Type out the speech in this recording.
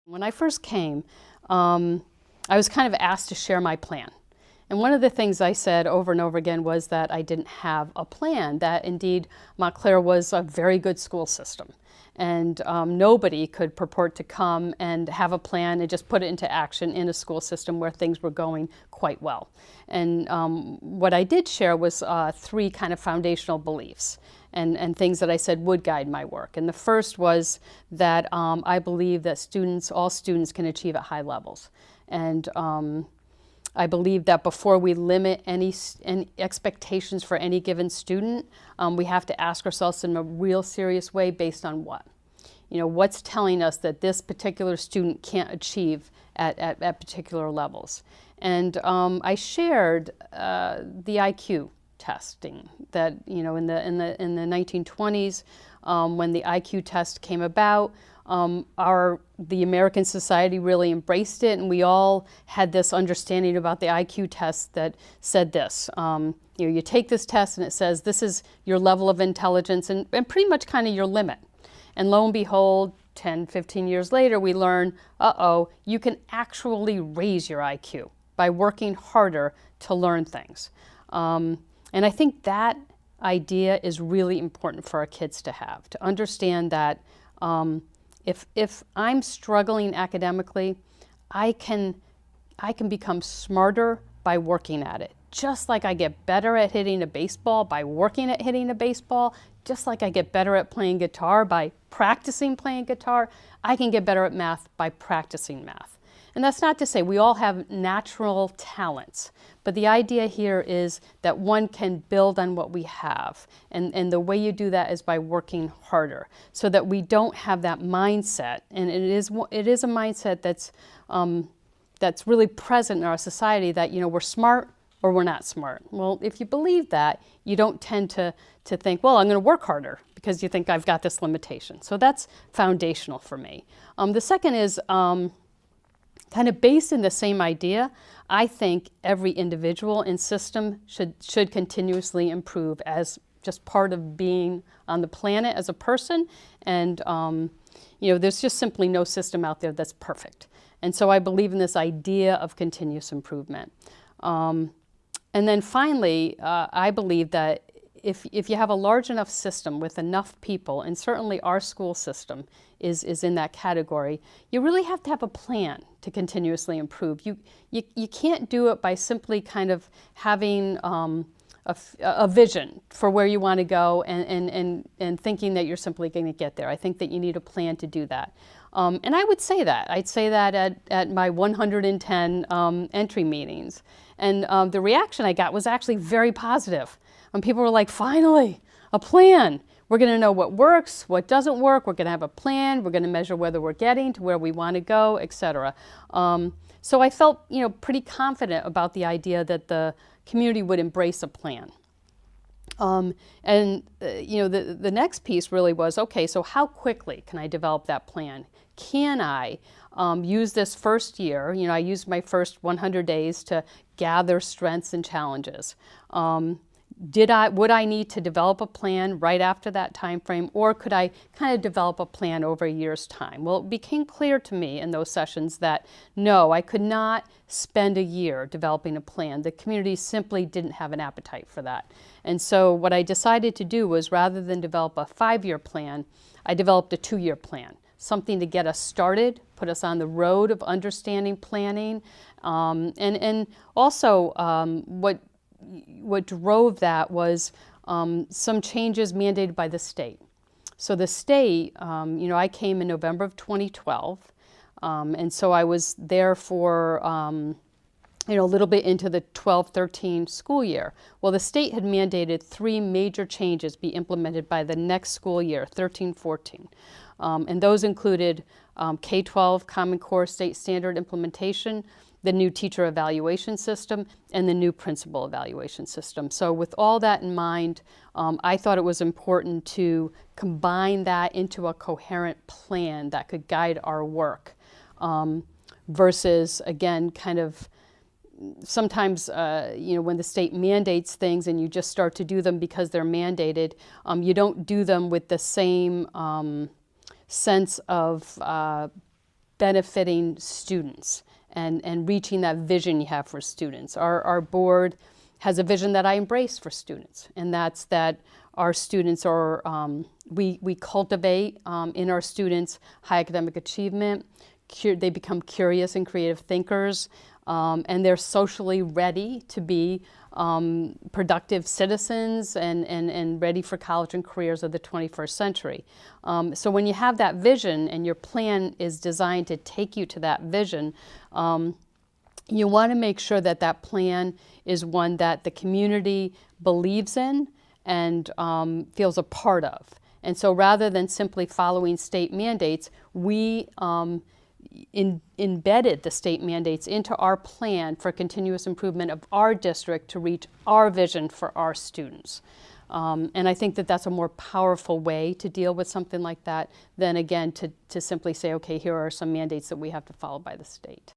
When I first came, I was kind of asked to share my plan. And one of the things I said over and over again was that I didn't have a plan, that indeed Montclair was a very good school system. And nobody could purport to come and have a plan and just put it into action in a school system where things were going quite well. And what I did share was three kind of foundational beliefs and things that I said would guide my work. And the first was that I believe that all students can achieve at high levels. And I believe that before we limit any expectations for any given student, we have to ask ourselves in a real serious way, based on what? You know, what's telling us that this particular student can't achieve at particular levels? And I shared the IQ testing that, you know, in the 1920s, when the IQ test came about, the American society really embraced it, and we all had this understanding about the IQ test that said this. You take this test and it says this is your level of intelligence and pretty much kind of your limit. And lo and behold, 10, 15 years later, we learn, you can actually raise your IQ by working harder to learn things. And I think that idea is really important for our kids to have, to understand that if I'm struggling academically, I can become smarter by working at it. Just like I get better at hitting a baseball by working at hitting a baseball, just like I get better at playing guitar by practicing playing guitar, I can get better at math by practicing math. And that's not to say we all have natural talents, but the idea here is that one can build on what we have. And the way you do that is by working harder, so that we don't have that mindset. And it is a mindset that's really present in our society, that, you know, we're smart or we're not smart. Well, if you believe that, you don't tend to think, well, I'm going to work harder because you think I've got this limitation. So that's foundational for me. The second is kind of based in the same idea. I think every individual and system should continuously improve as just part of being on the planet as a person. And you know, there's just simply no system out there that's perfect. And so I believe in this idea of continuous improvement. And then finally, I believe that if you have a large enough system with enough people, and certainly our school system is in that category, you really have to have a plan to continuously improve. You can't do it by simply kind of having a vision for where you want to go and thinking that you're simply going to get there. I think that you need a plan to do that. And I would say that. I'd say that at my 110 entry meetings. And the reaction I got was actually very positive. People were like, finally, a plan. We're going to know what works, what doesn't work. We're going to have a plan. We're going to measure whether we're getting to where we want to go, etc. So I felt, you know, pretty confident about the idea that the community would embrace a plan. You know, the next piece really was, okay, so how quickly can I develop that plan? Can I use this first year? You know, I used my first 100 days to gather strengths and challenges. Would I need to develop a plan right after that time frame, or could I kind of develop a plan over a year's time? Well, it became clear to me in those sessions that no, I could not spend a year developing a plan. The community simply didn't have an appetite for that. And so what I decided to do was, rather than develop a 5-year plan, I developed a 2-year plan, something to get us started, put us on the road of understanding planning, and also what drove that was some changes mandated by the state. So the state, you know, I came in November of 2012, and so I was there for, you know, a little bit into the 12-13 school year. Well, the state had mandated 3 major changes be implemented by the next school year, 13-14. And those included K-12 Common Core State Standard implementation, the new teacher evaluation system, and the new principal evaluation system. So with all that in mind, I thought it was important to combine that into a coherent plan that could guide our work, versus, again, kind of sometimes, you know, when the state mandates things and you just start to do them because they're mandated, you don't do them with the same sense of benefiting students and reaching that vision you have for students. Our board has a vision that I embrace for students, and that's that our students are, we cultivate in our students high academic achievement, they become curious and creative thinkers, and they're socially ready to be productive citizens and ready for college and careers of the 21st century. So when you have that vision and your plan is designed to take you to that vision, you want to make sure that that plan is one that the community believes in and feels a part of. And so rather than simply following state mandates, we embedded the state mandates into our plan for continuous improvement of our district to reach our vision for our students. And I think that that's a more powerful way to deal with something like that than, again, to simply say, okay, here are some mandates that we have to follow by the state.